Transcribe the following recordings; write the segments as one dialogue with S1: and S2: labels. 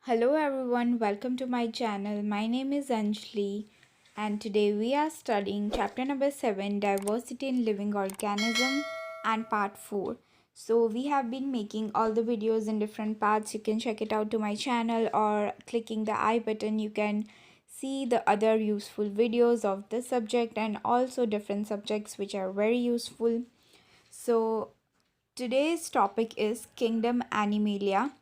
S1: Hello everyone, welcome to my channel. My name is Anjali and today we are studying chapter number 7, diversity in living organism, and part 4. So we have been making all the videos in different parts. You can check it out to my channel, or clicking the I button you can see the other useful videos of this subject and also different subjects which are very useful. So today's topic is kingdom Animalia.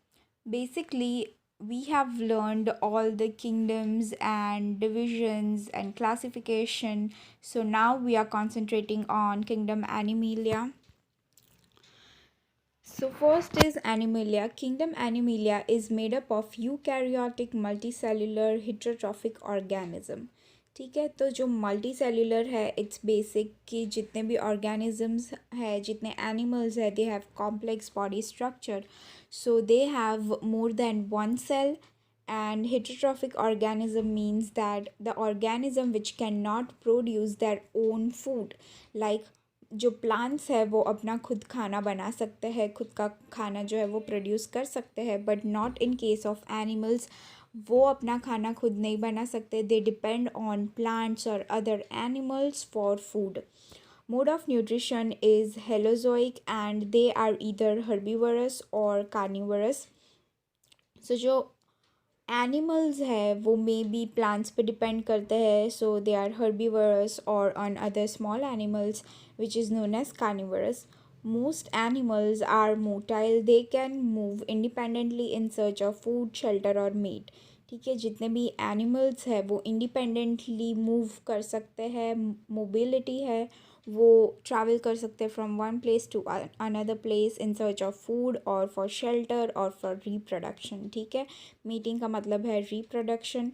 S1: Basically, we have learned all the kingdoms and divisions and classification. So now we are concentrating on kingdom Animalia. So first is Animalia. Kingdom Animalia is made up of eukaryotic multicellular heterotrophic organism. ठीक है, तो जो multi cellular है it's basic कि जितने भी organisms है, जितने एनिमल्स है, they have complex body structure, so they have more than one cell. And heterotrophic organism means that the organism which cannot produce their own food, like जो plants है वो अपना खुद खाना बना सकते हैं, खुद का खाना जो है वो प्रोड्यूस कर सकते हैं, but not in case of animals. वो अपना खाना खुद नहीं बना सकते. दे डिपेंड ऑन प्लांट्स और other animals for food. Mode of nutrition is holozoic and they are either herbivorous or carnivorous. So जो एनिमल्स है वो मे बी प्लांट्स पे डिपेंड करते हैं, सो दे आर हर्बीवरस, और on other small animals which is known as carnivorous. Most animals are motile. They can move independently in search of food, shelter और mate. ठीक है, जितने भी animals है वो इंडिपेंडेंटली मूव कर सकते हैं, मोबिलिटी है, वो ट्रैवल कर सकते हैं from one place to another place in search of food और फॉर शेल्टर और फॉर रिप्रोडक्शन. ठीक है, मीटिंग का मतलब है reproduction.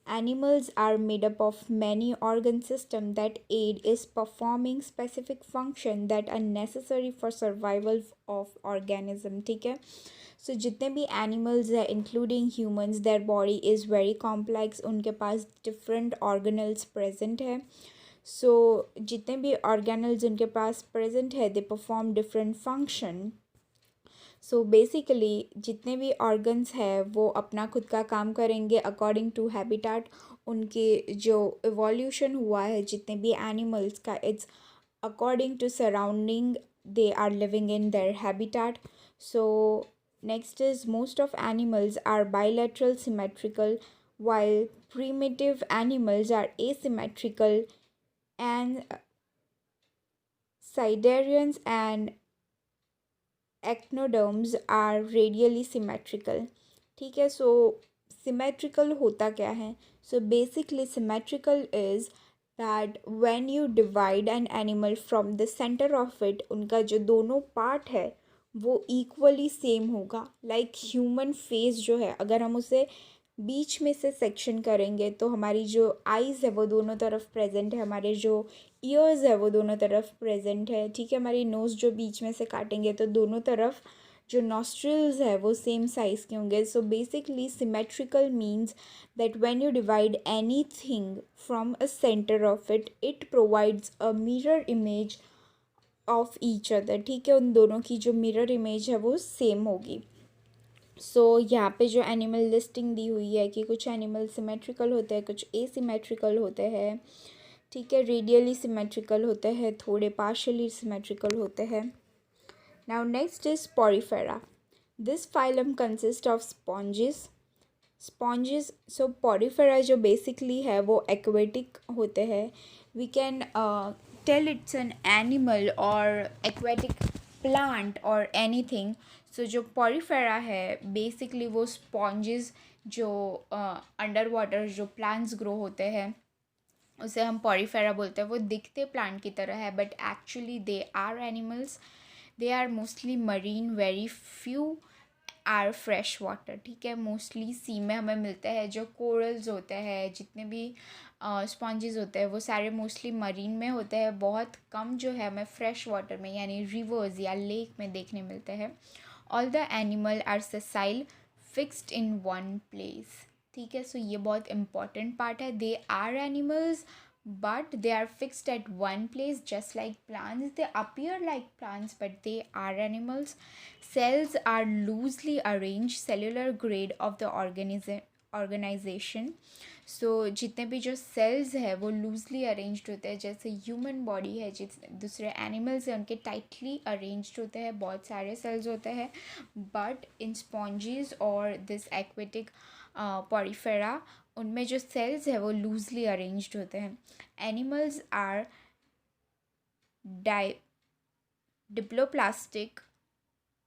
S1: Animals are made up of many organ systems that aid is performing specific function that are necessary for survival of organism. ठीक है, so जितने भी एनिमल्स है including humans, their body is very complex. उनके पास different organelles present है. So जितने भी organelles उनके पास प्रेजेंट है, they perform different function. So basically जितने भी ऑर्गन्स है वो अपना खुद का काम करेंगे अकॉर्डिंग टू हैबिटाट. उनके जो इवोल्यूशन हुआ है जितने भी एनिमल्स का, it's according to surrounding, they are living in their habitat. So next is most of animals are bilateral symmetrical, while primitive animals are asymmetrical, and Cnidarians and echinoderms are radially symmetrical. ठीक है, सो symmetrical होता क्या है? So basically symmetrical is that when you divide an animal from the centre of it, उनका जो दोनों part है वो इक्वली सेम होगा. लाइक ह्यूमन फेस जो है, अगर हम उसे बीच में से सेक्शन करेंगे तो हमारी जो आइज़ है वो दोनों तरफ प्रेजेंट है, हमारे जो ईयर्स है वो दोनों तरफ प्रेजेंट है. ठीक है, हमारी नोज़ जो बीच में से काटेंगे तो दोनों तरफ जो नॉस्ट्रिल्स है वो सेम साइज़ के होंगे. So basically symmetrical means that when you divide any thing from a centre of it, it provides a mirror image of each other. ठीक है, उन दोनों की जो मिरर इमेज है वो सेम होगी. सो यहाँ पे जो एनिमल लिस्टिंग दी हुई है कि कुछ एनिमल सिमेट्रिकल होते हैं, कुछ एसिमेट्रिकल होते हैं. ठीक है, रेडियली सिमेट्रिकल होते हैं, थोड़े पार्शियली सिमेट्रिकल होते हैं. Now next is Porifera. This phylum consist of sponges. So Porifera जो बेसिकली है वो एक्वेटिक होते हैं. We can tell it's an animal और एक्वेटिक प्लांट और एनीथिंग. सो जो पोरिफेरा है बेसिकली वो स्पॉन्जेस जो अंडर वाटर जो प्लांट्स ग्रो होते हैं उसे हम पोरिफेरा बोलते हैं. वो दिखते प्लांट की तरह है but actually they are animals. They are mostly marine, very few are fresh water. ठीक है, मोस्टली सी में हमें मिलते हैं. जो कोरल्स होते हैं, जितने भी स्पॉन्जेस होते हैं वो सारे मोस्टली मरीन में होते हैं. बहुत कम जो है हमें फ्रेश वाटर में यानी रिवर्स या लेक में देखने मिलते हैं. All the animal are sessile, fixed in one place. ठीक है, सो ये बहुत इंपॉर्टेंट पार्ट है. They are animals but they are fixed at one place just like plants. They appear like plants, but they are animals. Cells are loosely arranged cellular grade of the organization. सो जितने भी जो sales है वो loosely arranged होते हैं, जैसे human body है, जिस दूसरे एनिमल्स हैं उनके टाइटली अरेंज्ड होते हैं, बहुत सारे सेल्स होते हैं. बट इन स्पॉन्जीज और दिस एक्वेटिक पॉरीफेरा, उनमें जो सेल्स है वो लूजली अरेंज्ड होते हैं. Animals are diploblastic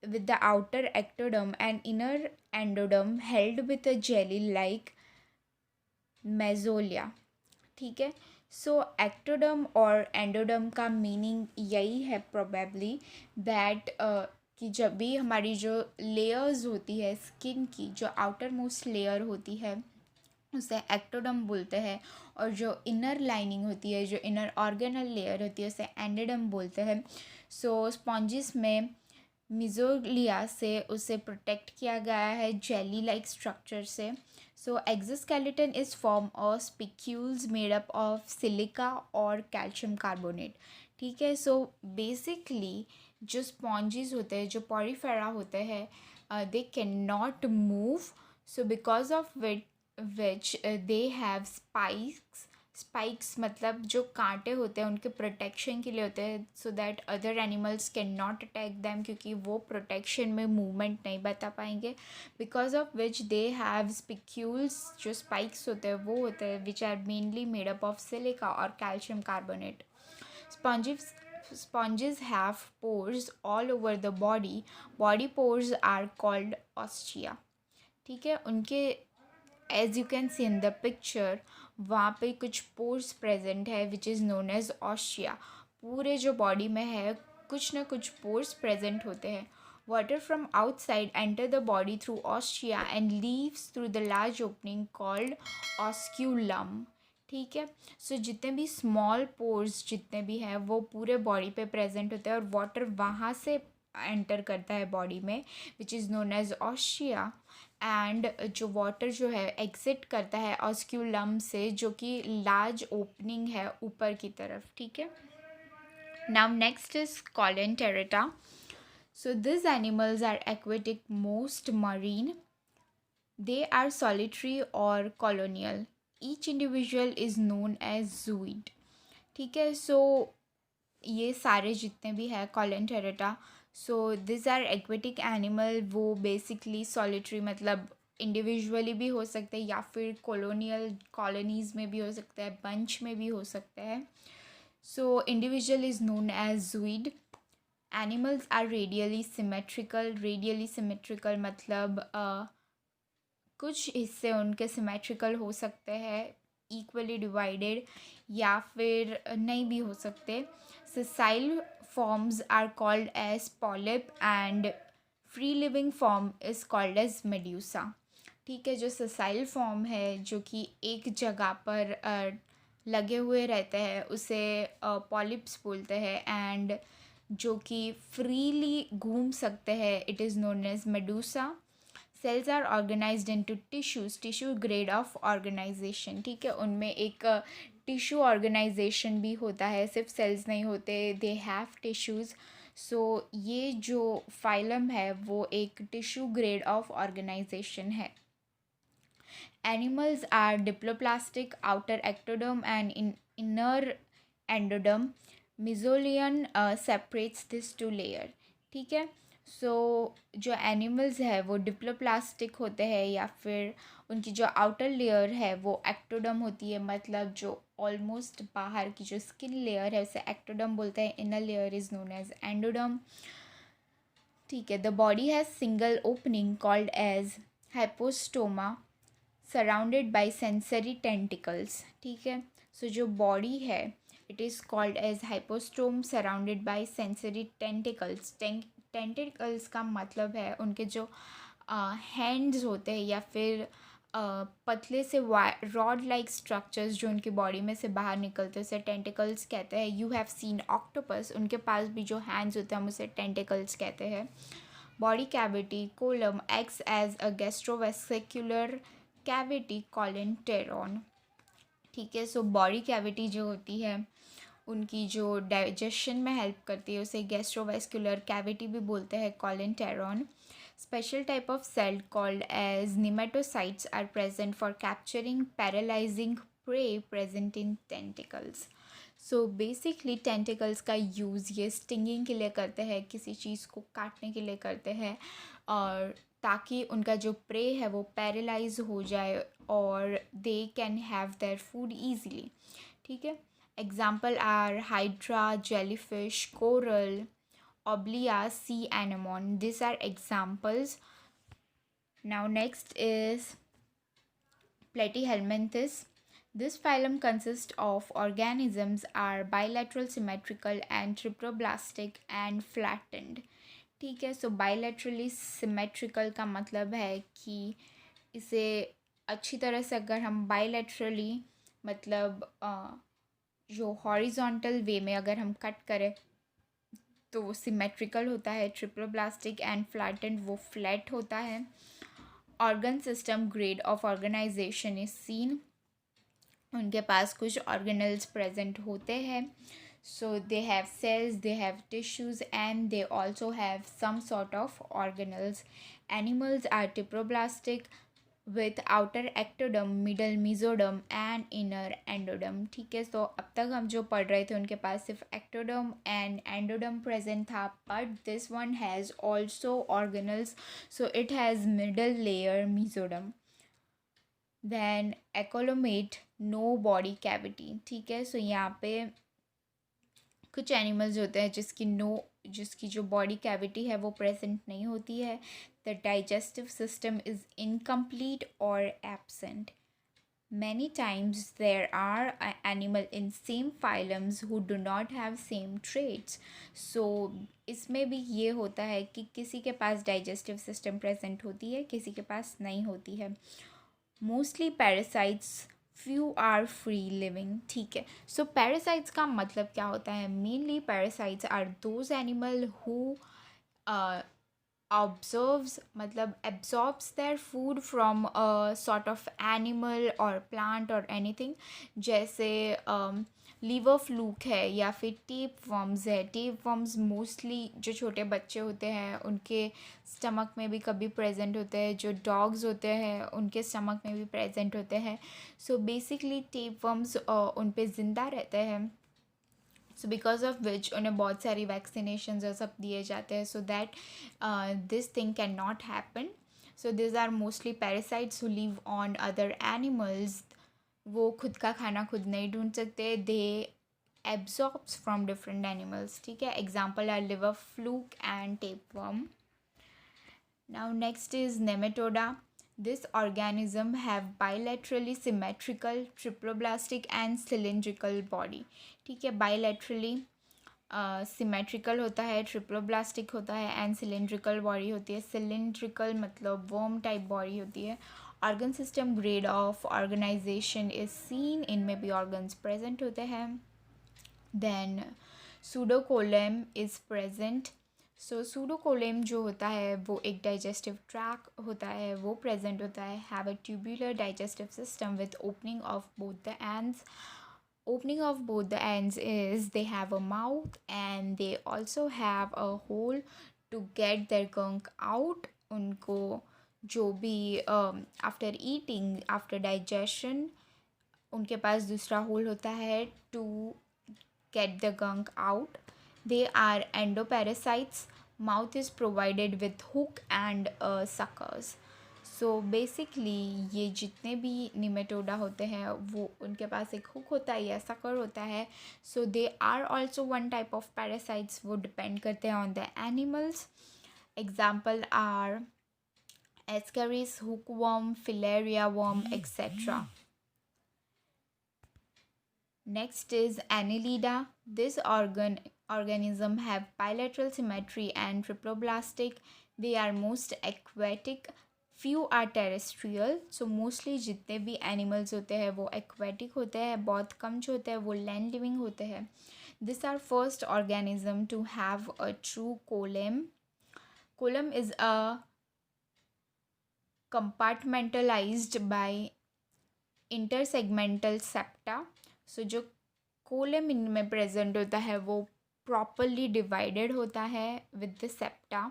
S1: with the outer ectoderm and inner endoderm held with a jelly like मेजोलिया. ठीक है. सो एक्टोडर्म और एंडोडर्म का मीनिंग यही है प्रोबेबली दैट कि जब भी हमारी जो लेयर्स होती है स्किन की, जो आउटर मोस्ट लेयर होती है उसे एक्टोडर्म बोलते हैं, और जो इनर लाइनिंग होती है, जो इनर ऑर्गेनल लेयर होती है उसे एंडोडर्म बोलते हैं. सो स्पॉन्जिस में मिजोग्लिया से उसे प्रोटेक्ट किया गया है जेली लाइक स्ट्रक्चर से. So exoskeleton is form of spicules made up of silica और calcium carbonate. ठीक है. So basically जो sponges होते हैं, जो porifera होते हैं, they cannot move. So because of which they have spikes. Spikes मतलब जो कांटे होते हैं उनके प्रोटेक्शन के लिए होते हैं, so that other animals can not attack them, क्योंकि वो प्रोटेक्शन में मूवमेंट नहीं बता पाएंगे. Because of which they have spicules. जो स्पाइक्स होते हैं वो होते हैं which are mainly made up of silica और calcium carbonate. Sponges have pores all over the body. Body pores are called ostia. ठीक है. उनके as you can see in the picture वहाँ पे कुछ पोर्स प्रेजेंट है which is known as ostia. पूरे जो बॉडी में है कुछ ना कुछ पोर्स प्रेजेंट होते हैं. Water from outside enter the body through ostia and leaves through the large opening called osculum. ठीक है. सो जितने भी स्मॉल पोर्स जितने भी हैं वो पूरे बॉडी पे प्रेजेंट होते हैं, और वाटर वहाँ से एंटर करता है बॉडी में which is known as ostia. And जो वाटर जो है एग्जिट करता है ऑस्क्यूलम से, जो कि लार्ज ओपनिंग है ऊपर की तरफ. ठीक है. Now next is coelenterata. So this animals are aquatic, most marine. They are solitary और colonial. Each individual is known as zooid. ठीक है. सो ये सारे जितने भी है coelenterata, so this are aquatic animal. वो बेसिकली सॉलिटरी मतलब इंडिविजुअली भी हो सकते हैं, या फिर कॉलोनियल कॉलोनीज़ में भी हो सकता है, बंच में भी हो सकता है. So individual is known as zooid. Animals are radially symmetrical. Radially symmetrical मतलब कुछ हिस्से उनके सिमेट्रिकल हो सकते हैं, इक्वली डिवाइडेड, या फिर नहीं भी हो सकते. Sessile forms are called as polyp and free living form is called as medusa. ठीक है. जो sessile form है जो कि एक जगह पर लगे हुए रहते हैं उसे polyps बोलते हैं, एंड जो कि फ्रीली घूम सकते हैं it is known as medusa. Cells are organized into tissues. Tissue grade of organization. ठीक है. उनमें एक टिश्यू ऑर्गेनाइजेशन भी होता है, सिर्फ सेल्स नहीं होते, दे हैव टिश्यूज़. सो ये जो फाइलम है वो एक टिश्यू ग्रेड ऑफ ऑर्गेनाइजेशन है. Animals are diploblastic, outer ectoderm and inner endoderm. Mesoglea separates this two layer. ठीक है. सो जो एनिमल्स है वो डिप्लोप्लास्टिक होते हैं, या फिर उनकी जो आउटर लेयर है वो एक्टोडर्म होती है, मतलब जो ऑलमोस्ट बाहर की जो स्किन लेयर है उसे एक्टोडर्म बोलते हैं. Inner layer is known as endoderm. ठीक है. The body has single opening called as hypostome surrounded by sensory tentacles. ठीक है. सो जो बॉडी है it is called as hypostome surrounded by sensory tentacles. Tentacles का मतलब है उनके जो हैंड्स होते हैं, या फिर पतले से रॉड लाइक स्ट्रक्चर्स जो उनकी बॉडी में से बाहर निकलते हैं उसे टेंटिकल्स कहते हैं. यू हैव सीन ऑक्टोपस, उनके पास भी जो हैंड्स होते हैं हम उसे टेंटिकल्स कहते हैं. Body cavity coelom acts as a gastrovascular cavity coelenteron. ठीक है। सो बॉडी कैविटी जो होती है उनकी जो डाइजेशन में हेल्प करती है उसे गैस्ट्रोवेस्कुलर कैविटी भी बोलते हैं, कोलेंटेरॉन. Special type of cell called as nematocytes are present for capturing paralyzing prey present in tentacles. So basically tentacles का यूज़ ये stinging के लिए करते हैं, किसी चीज़ को काटने के लिए करते हैं, और ताकि उनका जो प्रे है वो पैरालाइज हो जाए और they can have their food easily. ठीक है. Example are hydra, jellyfish, coral, Obelia, Sea-anemone. These are examples. Now next is Platyhelminthes. This phylum consists of organisms are bilateral, symmetrical and triploblastic and flattened. ठीक है. So bilaterally symmetrical का मतलब है कि इसे अच्छी तरह से अगर हम bilaterally मतलब जो हॉरिजॉन्टल वे में अगर हम कट करें तो वो सिमेट्रिकल होता है. ट्रिप्लोब्लास्टिक एंड फ्लैटेंड वो फ्लैट होता है. Organ system grade of organisation is seen. उनके पास कुछ ऑर्गेनल्स प्रेजेंट होते हैं. So they have cells, they have tissues and they also have some sort of organelles. Animals are triploblastic with outer ectoderm, middle mesoderm and inner endoderm. ठीक है. तो अब तक हम जो पढ़ रहे थे उनके पास सिर्फ ectoderm and endoderm present था, but this one has also organelles, so it has middle layer mesoderm. Then ecolomate, no body cavity. ठीक है. सो यहाँ पे कुछ एनिमल्स होते हैं जिसकी जो बॉडी कैविटी है वो प्रेजेंट नहीं होती है. The digestive system is incomplete और absent. Many times there are animal in same phylums who do not have same traits. So इसमें भी ये होता है कि किसी के पास डाइजेस्टिव सिस्टम प्रेजेंट होती है, किसी के पास नहीं होती है. Mostly parasites, few are free living. ठीक है. सो पैरासाइट्स का मतलब क्या होता है? Mainly parasites are those animal who observes मतलब absorbs their food from a sort of animal or plant or anything. जैसे लीवर फ्लूक है या फिर टेप वर्म्स है. टेप वर्म्स मोस्टली जो छोटे बच्चे होते हैं उनके स्टमक में भी कभी प्रेजेंट होते हैं. जो डॉग्स होते हैं उनके स्टमक में भी प्रेजेंट होते हैं. सो बेसिकली टेप वर्म्स उन पे ज़िंदा रहते हैं. सो बिकॉज ऑफ विच उन्हें बहुत सारी वैक्सीनेशंस और सब दिए जाते हैं so that this thing can not happen. So this are mostly parasites who live on other animals. वो खुद का खाना खुद नहीं ढूंढ सकते. They absorbs from different animals. ठीक है. Example are liver fluke and tapeworm. Now next is Nematoda. This organism have bilaterally symmetrical, triploblastic and cylindrical body. ठीक है. bilaterally symmetrical होता है, triploblastic होता है and cylindrical body होती है. cylindrical मतलब worm type body होती है. organ system grade of organization is seen. इनमें भी organs present होते हैं. then pseudocoelom is present. सो सूडोकोलेम जो होता है वो एक डाइजेस्टिव ट्रैक होता है, वो प्रेजेंट होता है. Have a tubular digestive system with opening of both the ends. Opening of both the ends is they have a mouth and they also have a hole to get their gunk out. उनको जो भी after eating, after digestion उनके पास दूसरा whole होता है to get the gunk out. They are endoparasites. Mouth is provided with hook and suckers. So basically ये जितने भी निमेटोडा होते हैं वो उनके पास एक हुक होता है या सकर होता है. So they are also one type of parasites. वो depend करते हैं on the animals. Example are Ascaris, hookworm, filaria worm, etc. Next is Annelida. This organism have bilateral symmetry and triploblastic. They are most aquatic. Few are terrestrial. So mostly जितने भी animals होते हैं वो aquatic होते हैं. बहुत कम जो होते हैं वो land living होते हैं. These are first organism to have a true coelom. Coelom is a compartmentalized by intersegmental septa, so जो कोलम इनमें प्रेजेंट होता है वो प्रॉपरली डिवाइडेड होता है with the septa.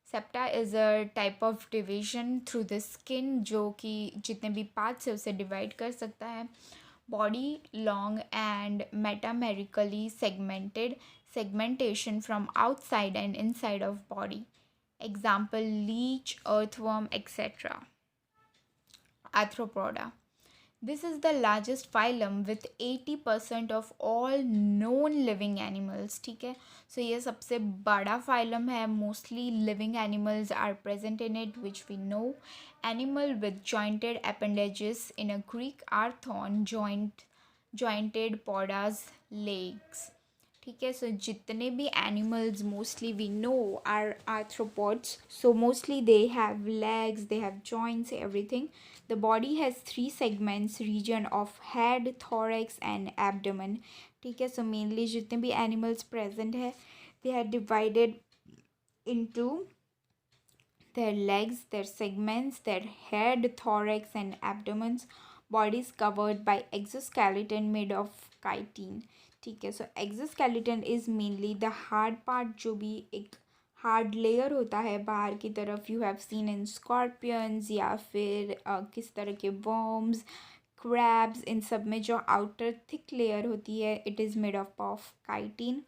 S1: Septa is a type of division through the skin जो कि जितने भी पार्ट्स है उसे डिवाइड कर सकता है. Body long and metamerically segmented, segmentation from outside and inside of body. Example leech, earthworm, etc. Arthropoda. This is the largest phylum with 80% of all known living animals. ठीक है, so ये सबसे बड़ा phylum है. Mostly living animals are present in it, which we know. Animal with jointed appendages in a Greek Arthron, jointed podas legs. ठीक है, so जितने भी animals mostly we know are arthropods, so mostly they have legs, they have joints, everything. The body has 3 segments, region of head, thorax and abdomen. ठीक है, so mainly जितने भी animals present है they are divided into their legs, their segments, their head, thorax and abdomens. Body is covered by exoskeleton made of chitin. ठीक है, so exoskeleton is mainly the hard part, जो भी एक hard layer होता है बाहर की तरफ. You have seen in scorpions या फिर किस तरह के वर्म्स, क्रैब्स, इन सब में जो आउटर थिक लेयर होती है it is made up of chitin.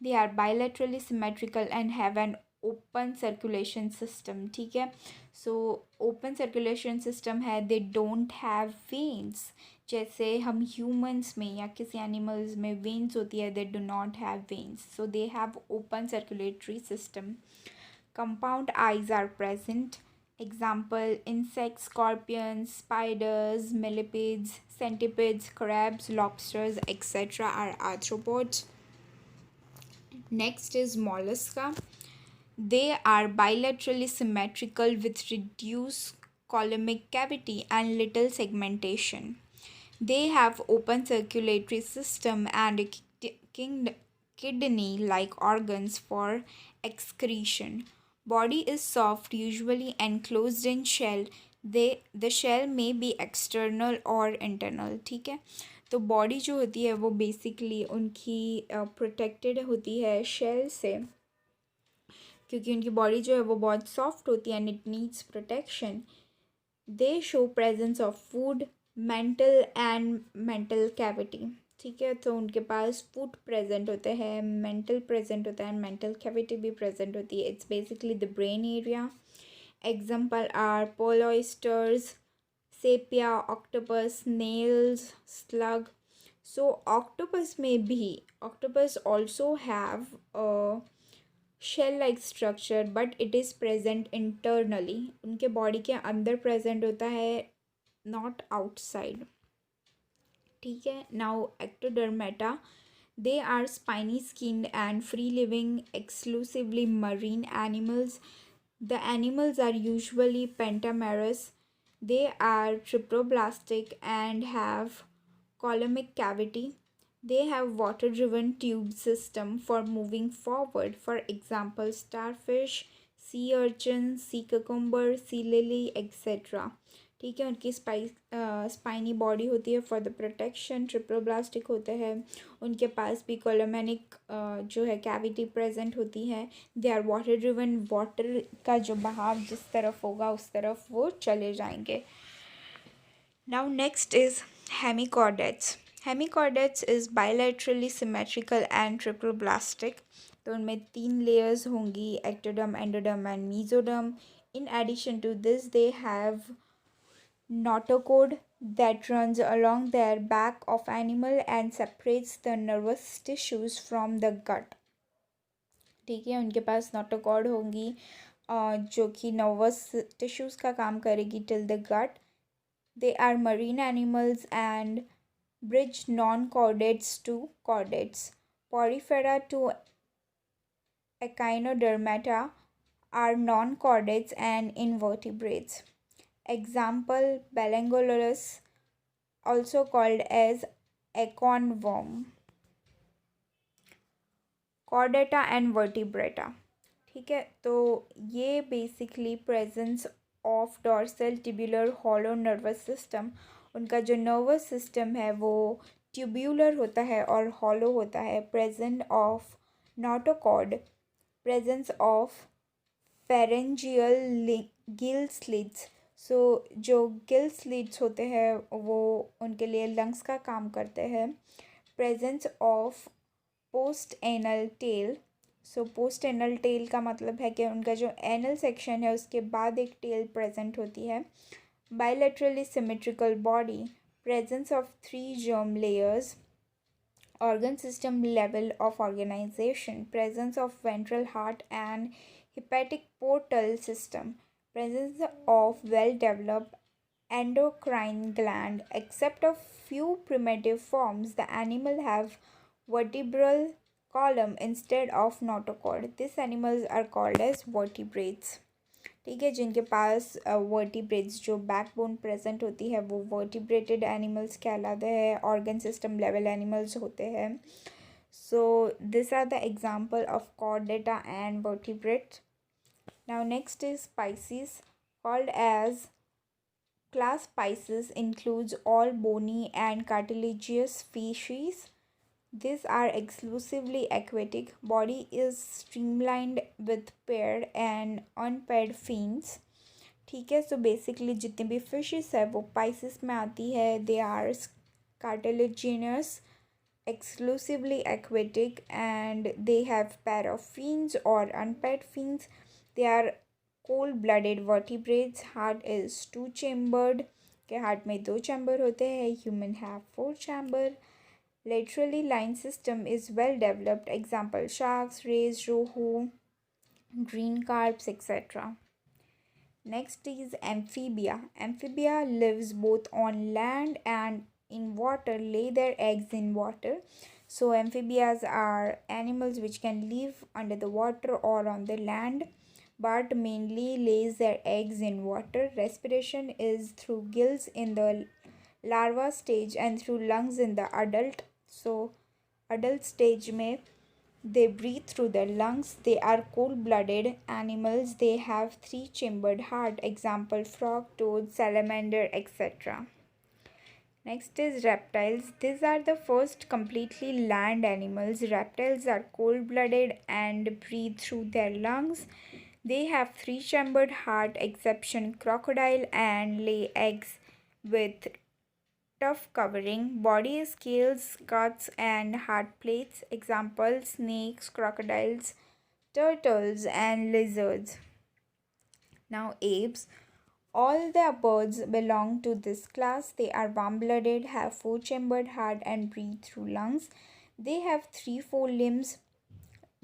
S1: They are bilaterally symmetrical and have an open circulation system. ठीक है, सो ओपन सर्कुलेशन सिस्टम है. दे डोंट हैव वेन्स, जैसे हम ह्यूमंस में या किसी एनिमल्स में वेन्स होती है, they do not have veins, so they have open circulatory system. Compound eyes are present. Example insects, scorpions, spiders, millipedes, centipedes, crabs, lobsters, etc. are arthropods. Next is mollusca. They are bilaterally symmetrical with reduced coelomic cavity and little segmentation. They have open circulatory system and kidney-like organs for excretion. Body is soft, usually enclosed in shell. The shell may be external or internal. ठीक है, तो body जो होती है वो basically उनकी protected होती है शेल से, क्योंकि उनकी बॉडी जो है वो बहुत सॉफ्ट होती है and it needs protection. They show presence of food, mantle cavity. ठीक है, तो उनके पास फूड प्रेजेंट होते हैं, मेंटल प्रेजेंट होता है, मेंटल कैविटी भी प्रेजेंट होती है. It's basically the brain area. Example are Pila oysters, Sepia, octopus, snails, slug. So octopus में भी, octopus also have shell like structure but it is present internally. उनके body के अंदर प्रेजेंट होता है, नॉट आउटसाइड. ठीक है, now ectodermata. They are spiny skinned and free living, exclusively marine animals. The animals are usually pentamerous. They are triploblastic and have coelomic cavity. They have water driven tube system for moving forward. For example, starfish, sea urchin, sea cucumber, sea lily, etc. ठीक है, उनकी spiny body होती है for the protection. Triploblastic होते हैं, उनके पास भी कोलोमेनिक जो है कैविटी प्रेजेंट होती है. They are water driven, water का जो बहाव जिस तरफ होगा उस तरफ वो चले जाएंगे. Now next is hemichordates. Hemichordates is bilaterally symmetrical and triploblastic. तो उनमें 3 लेयर्स होंगी, ectoderm, endoderm and mesoderm. In addition to this they have notochord that runs along their back of animal and separates the nervous tissues from the gut. ठीक है, उनके पास notochord होंगी जो कि nervous tissues का काम करेगी till the gut. They are marine animals and bridge non-chordates to chordates. Porifera to echinodermata are non-chordates and invertebrates. Example Belangolurus, also called as acorn worm. Chordata and vertebrata. ठीक है, तो ये basically presence of dorsal tubular hollow nervous system उनका जो nervous system है वो tubular होता है और हॉलो होता है। Present of notochord, presence of pharyngeal gill slits. So जो गिल स्लिट्स होते हैं वो उनके लिए लंग्स का काम करते हैं। Presence of post anal tail. So post anal tail का मतलब है कि उनका जो एनल सेक्शन है उसके बाद एक टेल प्रेजेंट होती है। bilaterally symmetrical body, presence of 3 germ layers, organ system level of organization, presence of ventral heart and hepatic portal system, presence of well developed endocrine gland. Except a few primitive forms, the animal have vertebral column instead of notochord. These animals are called as vertebrates. ठीक है, जिनके पास vertebrates जो backbone present होती है वो वर्टिब्रेटेड animals कहलाते हैं, organ system level animals होते हैं। So this are the example of Chordata and vertebrate. Now next is species called as class Pisces includes all bony and cartilaginous species. These are exclusively aquatic. Body is streamlined with paired and unpaired fins. ठीक है, so basically जितने भी fishes है वो Pisces में आती है। They are cartilaginous, exclusively aquatic, and they have pair of fins or unpaired fins. They are cold-blooded vertebrates. Heart is two-chambered. के हार्ट में 2 चैम्बर होते हैं. Human have 4 chamber. Laterally line system is well developed. Example sharks, rays, rohu, green carps, etc. Next is amphibia. Amphibia lives both on land and in water, lay their eggs in water. So amphibians are animals which can live under the water or on the land, but mainly lays their eggs in water. Respiration is through gills in the larva stage and through lungs in the adult. So adult stage में they breathe through their lungs. They are cold-blooded animals. They have 3-chambered heart. Example frog, toad, salamander, etc. Next is reptiles. These are the first completely land animals. Reptiles are cold-blooded and breathe through their lungs. They have 3-chambered heart, exception crocodile, and lay eggs with tough covering. Body scales, cuts, and hard plates. Example snakes, crocodiles, turtles, and lizards. Now apes. All the birds belong to this class. They are warm-blooded, have 4-chambered heart, and breathe through lungs. They have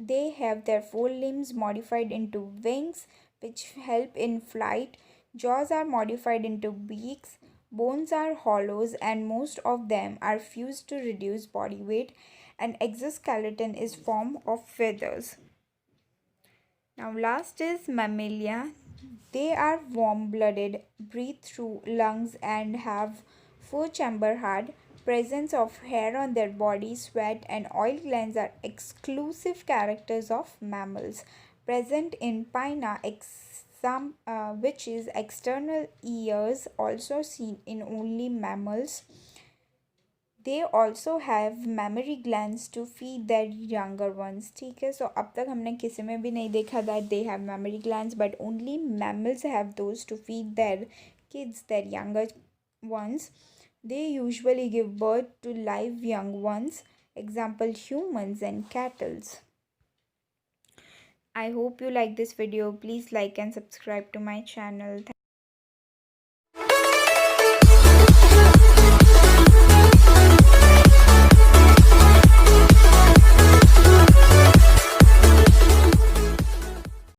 S1: They have their 4 limbs modified into wings, which help in flight. Jaws are modified into beaks. Bones are hollows, and most of them are fused to reduce body weight. An exoskeleton is formed of feathers. Now last is Mammalia. They are warm-blooded, breathe through lungs, and have 4-chamber heart. Presence of hair on their body, sweat, and oil glands are exclusive characters of mammals. Present in pinna, which is external ears, also seen in only mammals. They also have mammary glands to feed their younger ones. ठीक है, so अब तक हमने किसी में भी नहीं देखा that they have mammary glands, but only mammals have those to feed their kids, their younger ones. They usually give birth to live young ones. Example humans and cattle. I hope you like this video. Please like and subscribe to my channel.